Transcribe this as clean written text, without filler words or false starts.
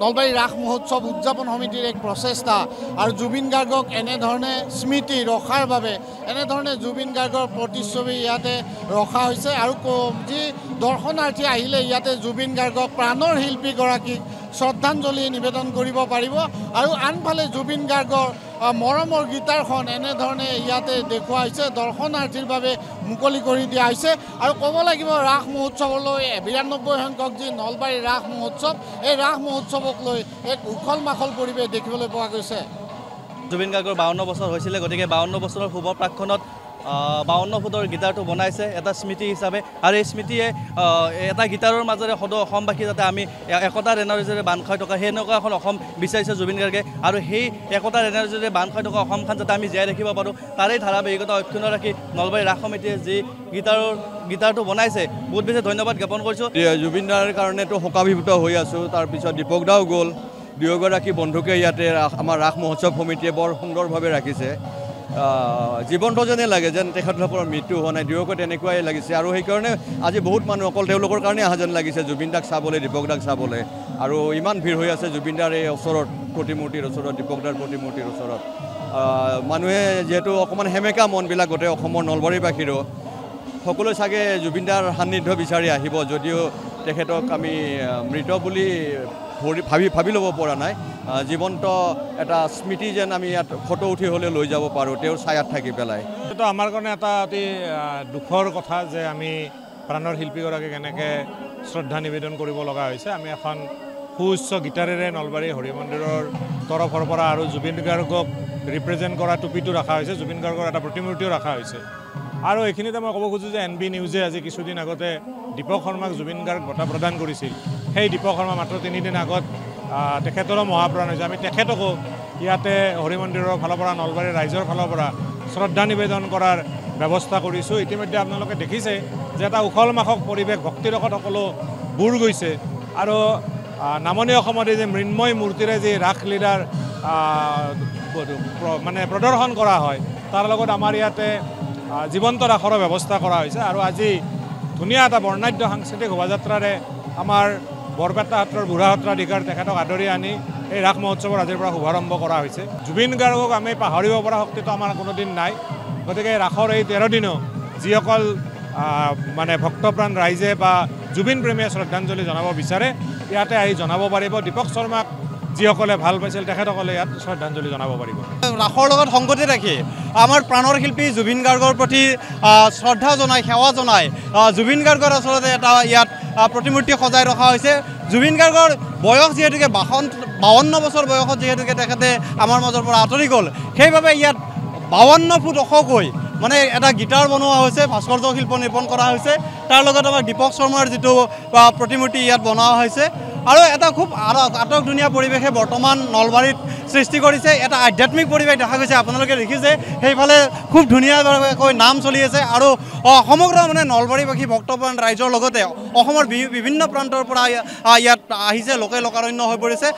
নলবাৰী ৰাস মহোৎসৱ উদযাপন সমিতিৰ এক প্ৰচেষ্টা আৰু জুবিন গাৰ্গক এনেধৰণে স্মৃতি ৰখাৰ বাবে এনেধৰণে জুবিন গাৰ্গৰ প্ৰতিচ্ছবি ইয়াতে ৰখা হৈছে আৰু যি দৰ্শনাৰ্থী আহিলে ইয়াতে জুবিন গাৰ্গক প্ৰাণৰ শিল্পীগৰাকীক শ্ৰদ্ধাঞ্জলি নিবেদন কৰিব পাৰিব আৰু আনফালে জুবিন গাৰ্গৰ মৰমৰ গীটাৰখন এনেধৰণে ইয়াতে দেখুওৱা হৈছে দৰ্শনাৰ্থীৰ বাবে মুকলি কৰি দিয়া হৈছে আৰু ক'ব লাগিব ৰাস মহোৎসৱলৈ 92 সংখ্যক যি নলবাৰী ৰাস মহোৎসৱ এই ৰাস মহোৎসৱক লৈ এক উখল মাখল পৰিৱেশ দেখিবলৈ পোৱা গৈছে। জুবিন গাৰ্গৰ 52 বছৰ হৈছিলে, গতিকে 52 বছৰৰ শুভ প্ৰাক্ষণত 52 ফুটৰ গীটাৰটো বনাইছে এটা স্মৃতি হিচাপে আৰু এই স্মৃতিয়ে এটা গীটাৰৰ মাজেৰে সদৌ অসমবাসী যাতে আমি একতাৰ এনাৰ্জিৰে বান্ধ খাই থকা সেনেকুৱা এখন অসম বিচাৰিছে জুবিন গাৰ্গে আৰু সেই একতাৰ এনাৰ্জিৰে বান্ধ খাই থকা অসমখন যাতে আমি জীয়াই ৰাখিব পাৰোঁ তাৰেই ধাৰাবাহিকতা অক্ষুণ্ণ ৰাখি নলবাৰী ৰাস সমিতিয়ে যি গীটাৰটো বনাইছে বহুত বেছি ধন্যবাদ জ্ঞাপন কৰিছোঁ। জুবিন দাৰ কাৰণেতো শোকাভিভূত হৈ আছোঁ। তাৰপিছত দীপক দাও গ'ল, দুয়োগৰাকী বন্ধুকে ইয়াতে আমাৰ ৰাস মহোৎসৱ সমিতিয়ে বৰ সুন্দৰভাৱে ৰাখিছে। জীৱন্ত যেনে লাগে যেন তেখেতসকলৰ মৃত্যু হোৱা নাই, দুয়োকে তেনেকুৱাই লাগিছে আৰু সেইকাৰণে আজি বহুত মানুহ অকল তেওঁলোকৰ কাৰণে অহা যেন লাগিছে জুবিন দাক চাবলৈ, দীপক দাক চাবলৈ আৰু ইমান ভিৰ হৈ আছে জুবিন দাৰ এই ওচৰত প্ৰতিমূৰ্তিৰ ওচৰত, দীপক দাৰ প্ৰতিমূৰ্তিৰ ওচৰত। মানুহে যিহেতু অকণমান সেমেকা মনবিলাক গোটেই অসমৰ নলবাৰীবাসীৰো সকলোৱে চাগে জুবিন দাৰ সান্নিধ্য বিচাৰি আহিব, যদিও তেখেতক আমি মৃত বুলি ভাবি ল'ব পৰা নাই। জীৱন্ত এটা স্মৃতি যেন আমি ইয়াত ফটো উঠি হ'লে লৈ যাব পাৰোঁ তেওঁৰ ছায়াত থাকি পেলাই। এইটো আমাৰ কাৰণে এটা অতি দুখৰ কথা যে আমি প্ৰাণৰ শিল্পীগৰাকীক এনেকৈ শ্ৰদ্ধা নিবেদন কৰিব লগা হৈছে। আমি এখন সুউচ্চ গীটাৰেৰে নলবাৰী হৰি মন্দিৰৰ তৰফৰ পৰা আৰু জুবিন গাৰ্গক ৰিপ্ৰেজেণ্ট কৰা টুপিটো ৰখা হৈছে, জুবিন গাৰ্গৰ এটা প্ৰতিমূৰ্তিও ৰখা হৈছে আৰু এইখিনিতে মই ক'ব খোজোঁ যে NB নিউজে আজি কিছুদিন আগতে দীপক শৰ্মাক জুবিন গাৰ্গ বঁটা প্ৰদান কৰিছিল। সেই দীপক শৰ্মা মাত্ৰ 3 দিন আগত তেখেতৰো মহাপ্ৰাণ হৈছে। আমি তেখেতকো ইয়াতে হৰি মন্দিৰৰ ফালৰ পৰা নলবাৰীৰ ৰাইজৰ ফালৰ পৰা শ্ৰদ্ধা নিবেদন কৰাৰ ব্যৱস্থা কৰিছোঁ। ইতিমধ্যে আপোনালোকে দেখিছে যে এটা উখল মাখল পৰিৱেশ ভক্তিৰসত সকলো বুৰ গৈছে আৰু নামনি অসমত এই যে মৃন্ময় মূৰ্তিৰে যি ৰাসলীলাৰ মানে প্ৰদৰ্শন কৰা হয় তাৰ লগত আমাৰ ইয়াতে জীৱন্ত ৰাসৰ ব্যৱস্থা কৰা হৈছে আৰু আজি ধুনীয়া এটা বৰ্ণাঢ্য সাংস্কৃতিক শোভাযাত্ৰাৰে আমাৰ বৰপেটা সত্ৰৰ বুঢ়া সত্ৰাধিকাৰ তেখেতক আদৰি আনি এই ৰাস মহোৎসৱৰ আজিৰ পৰা শুভাৰম্ভ কৰা হৈছে। জুবিন গাৰ্গক আমি পাহৰিব পৰা শক্তিটো আমাৰ কোনোদিন নাই, গতিকে ৰাসৰ এই 13 দিনো যিসকল মানে ভক্তপ্ৰাণ ৰাইজে বা জুবিন প্ৰেমীয়ে শ্ৰদ্ধাঞ্জলি জনাব বিচাৰে ইয়াতে আহি জনাব পাৰিব। দীপক শৰ্মাক যিসকলে ভাল পাইছিল তেখেতসকলে ইয়াত শ্ৰদ্ধাঞ্জলি জনাব পাৰিব। ৰাসৰ লগত সংগতি ৰাখি আমাৰ প্ৰাণৰ শিল্পী জুবিন গাৰ্গৰ প্ৰতি শ্ৰদ্ধা জনাই, সেৱা জনাই জুবিন গাৰ্গৰ আচলতে এটা ইয়াত প্ৰতিমূৰ্তি সজাই ৰখা হৈছে। জুবিন গাৰ্গৰ বয়স যিহেতুকে 52 বছৰ বয়সত যিহেতুকে তেখেতে আমাৰ মাজৰ পৰা আঁতৰি গ'ল, সেইবাবে ইয়াত 52 ফুট ওখকৈ মানে এটা গীটাৰ বনোৱা হৈছে, ভাস্কৰ্য শিল্প নিৰ্মাণ কৰা হৈছে। তাৰ লগত আমাৰ দীপক শৰ্মাৰ যিটো প্ৰতিমূৰ্তি ইয়াত বনোৱা হৈছে আৰু এটা খুব আটক ধুনীয়া পৰিৱেশে বৰ্তমান নলবাৰীত সৃষ্টি কৰিছে। এটা আধ্যাত্মিক পৰিৱেশ দেখা গৈছে, আপোনালোকে দেখিছে সেইফালে খুব ধুনীয়াকৈ নাম চলি আছে আৰু সমগ্ৰ মানে নলবাৰীবাসী ভক্তপ্ৰাণ ৰাইজৰ লগতে অসমৰ বিভিন্ন প্ৰান্তৰ পৰা ইয়াত আহিছে, লোকে লোকাৰণ্য হৈ পৰিছে।